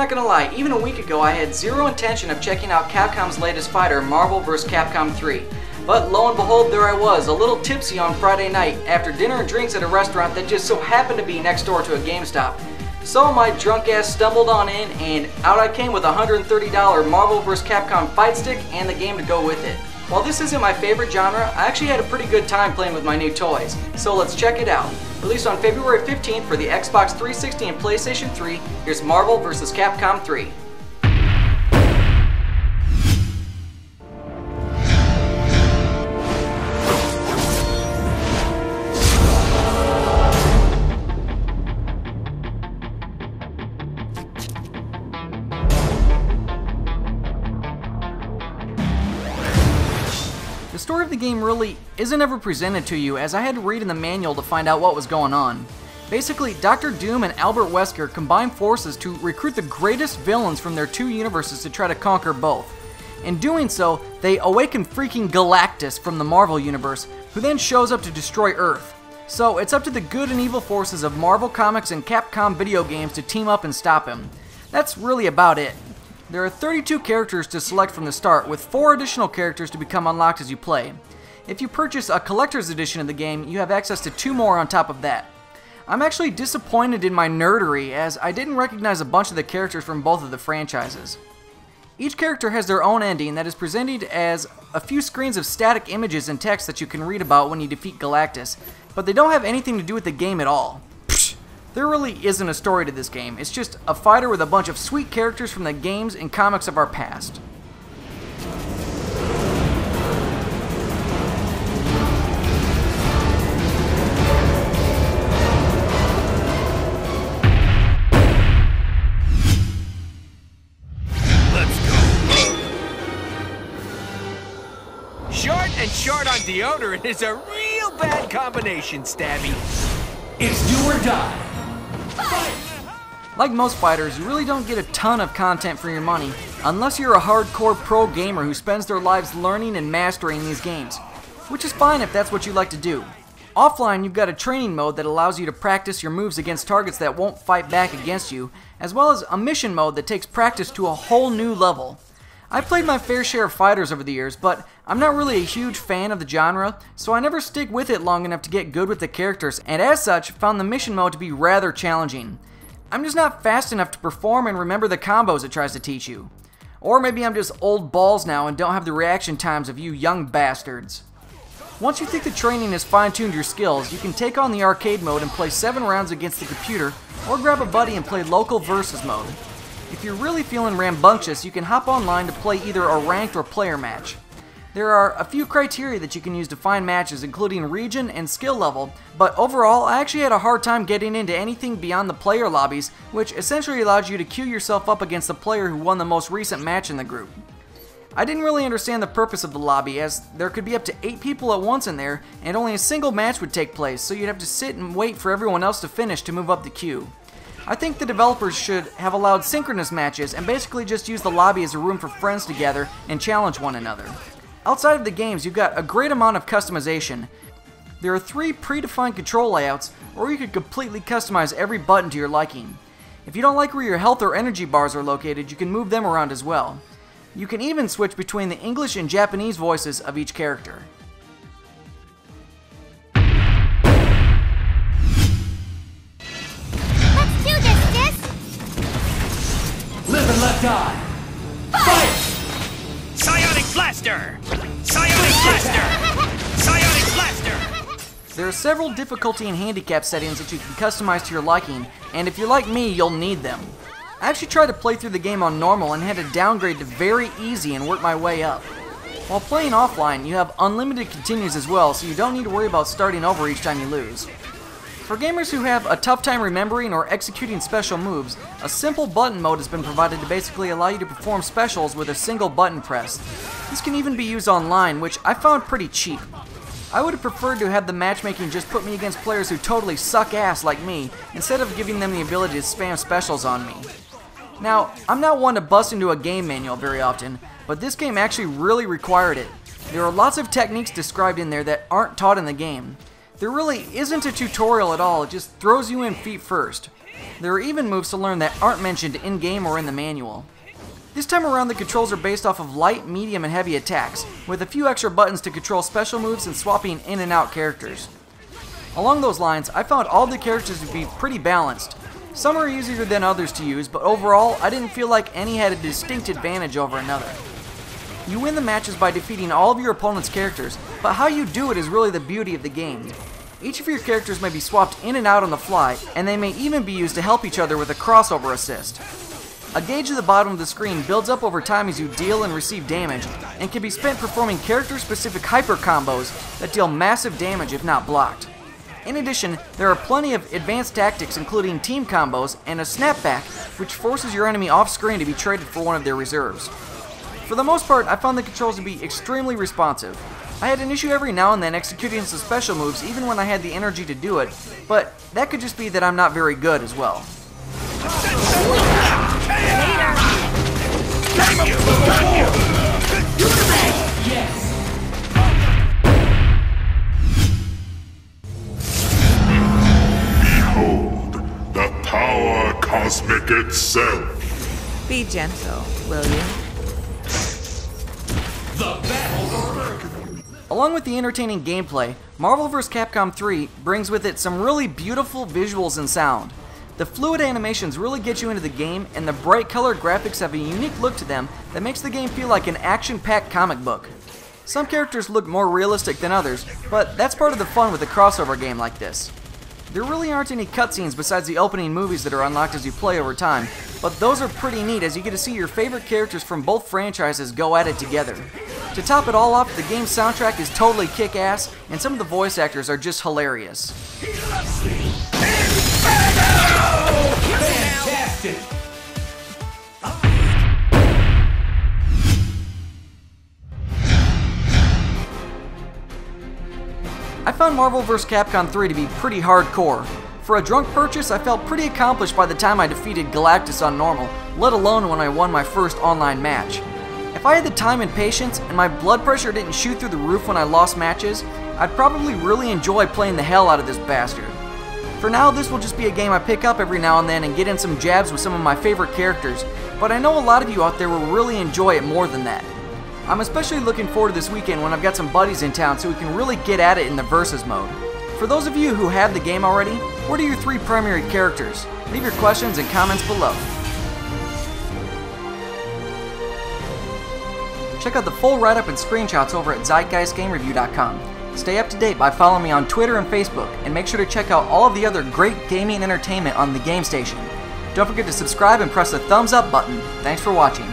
not gonna lie, even a week ago I had zero intention of checking out Capcom's latest fighter, Marvel vs. Capcom 3. But lo and behold, there I was, a little tipsy on Friday night after dinner and drinks at a restaurant that just so happened to be next door to a GameStop. So my drunk ass stumbled on in, and out I came with a $130 Marvel vs. Capcom fight stick and the game to go with it. While this isn't my favorite genre, I actually had a pretty good time playing with my new toys. So let's check it out. Released on February 15th for the Xbox 360 and PlayStation 3, here's Marvel vs. Capcom 3. The story of the game really isn't ever presented to you, as I had to read in the manual to find out what was going on. Basically, Dr. Doom and Albert Wesker combine forces to recruit the greatest villains from their two universes to try to conquer both. In doing so, they awaken freaking Galactus from the Marvel universe, who then shows up to destroy Earth. So it's up to the good and evil forces of Marvel Comics and Capcom video games to team up and stop him. That's really about it. There are 32 characters to select from the start, with 4 additional characters to become unlocked as you play. If you purchase a collector's edition of the game, you have access to 2 more on top of that. I'm actually disappointed in my nerdery, as I didn't recognize a bunch of the characters from both of the franchises. Each character has their own ending that is presented as a few screens of static images and text that you can read about when you defeat Galactus, but they don't have anything to do with the game at all. There really isn't a story to this game, it's just a fighter with a bunch of sweet characters from the games and comics of our past. Let's go. Short and short on deodorant is a real bad combination, Stabby. It's do or die. Like most fighters, you really don't get a ton of content for your money, unless you're a hardcore pro gamer who spends their lives learning and mastering these games, which is fine if that's what you like to do. Offline, you've got a training mode that allows you to practice your moves against targets that won't fight back against you, as well as a mission mode that takes practice to a whole new level. I've played my fair share of fighters over the years, but I'm not really a huge fan of the genre, so I never stick with it long enough to get good with the characters, and as such, found the mission mode to be rather challenging. I'm just not fast enough to perform and remember the combos it tries to teach you. Or maybe I'm just old balls now and don't have the reaction times of you young bastards. Once you think the training has fine-tuned your skills, you can take on the arcade mode and play 7 rounds against the computer, or grab a buddy and play local versus mode. If you're really feeling rambunctious, you can hop online to play either a ranked or player match. There are a few criteria that you can use to find matches, including region and skill level, but overall, I actually had a hard time getting into anything beyond the player lobbies, which essentially allows you to queue yourself up against the player who won the most recent match in the group. I didn't really understand the purpose of the lobby, as there could be up to 8 people at once in there, and only a single match would take place, so you'd have to sit and wait for everyone else to finish to move up the queue. I think the developers should have allowed synchronous matches and basically just use the lobby as a room for friends to gather and challenge one another. Outside of the games, you've got a great amount of customization. There are 3 predefined control layouts, or you could completely customize every button to your liking. If you don't like where your health or energy bars are located, you can move them around as well. You can even switch between the English and Japanese voices of each character. Let's do this, Sis! Live and let die. Fight! Psionic Blaster! Psionic Blaster! Psionic Blaster! There are several difficulty and handicap settings that you can customize to your liking, and if you're like me, you'll need them. I actually tried to play through the game on normal and had to downgrade to very easy and work my way up. While playing offline, you have unlimited continues as well, so you don't need to worry about starting over each time you lose. For gamers who have a tough time remembering or executing special moves, a simple button mode has been provided to basically allow you to perform specials with a single button press. This can even be used online, which I found pretty cheap. I would have preferred to have the matchmaking just put me against players who totally suck ass like me, instead of giving them the ability to spam specials on me. Now, I'm not one to bust into a game manual very often, but this game actually really required it. There are lots of techniques described in there that aren't taught in the game. There really isn't a tutorial at all, it just throws you in feet first. There are even moves to learn that aren't mentioned in-game or in the manual. This time around, the controls are based off of light, medium, and heavy attacks, with a few extra buttons to control special moves and swapping in and out characters. Along those lines, I found all the characters to be pretty balanced. Some are easier than others to use, but overall, I didn't feel like any had a distinct advantage over another. You win the matches by defeating all of your opponent's characters, but how you do it is really the beauty of the game. Each of your characters may be swapped in and out on the fly, and they may even be used to help each other with a crossover assist. A gauge at the bottom of the screen builds up over time as you deal and receive damage, and can be spent performing character-specific hyper combos that deal massive damage if not blocked. In addition, there are plenty of advanced tactics including team combos and a snapback, which forces your enemy off screen to be traded for one of their reserves. For the most part, I found the controls to be extremely responsive. I had an issue every now and then executing some special moves even when I had the energy to do it, but that could just be that I'm not very good as well. Behold, the power cosmic itself. Be gentle, will you? Along with the entertaining gameplay, Marvel vs. Capcom 3 brings with it some really beautiful visuals and sound. The fluid animations really get you into the game, and the bright colored graphics have a unique look to them that makes the game feel like an action-packed comic book. Some characters look more realistic than others, but that's part of the fun with a crossover game like this. There really aren't any cutscenes besides the opening movies that are unlocked as you play over time, but those are pretty neat as you get to see your favorite characters from both franchises go at it together. To top it all off, the game's soundtrack is totally kick-ass, and some of the voice actors are just hilarious. Fantastic! I found Marvel vs. Capcom 3 to be pretty hardcore. For a drunk purchase, I felt pretty accomplished by the time I defeated Galactus on normal, let alone when I won my first online match. If I had the time and patience, and my blood pressure didn't shoot through the roof when I lost matches, I'd probably really enjoy playing the hell out of this bastard. For now, this will just be a game I pick up every now and then and get in some jabs with some of my favorite characters, but I know a lot of you out there will really enjoy it more than that. I'm especially looking forward to this weekend when I've got some buddies in town so we can really get at it in the versus mode. For those of you who have the game already, what are your 3 primary characters? Leave your questions and comments below. Check out the full write-up and screenshots over at ZeitgeistGameReview.com. Stay up to date by following me on Twitter and Facebook, and make sure to check out all of the other great gaming entertainment on the Game Station. Don't forget to subscribe and press the thumbs up button. Thanks for watching.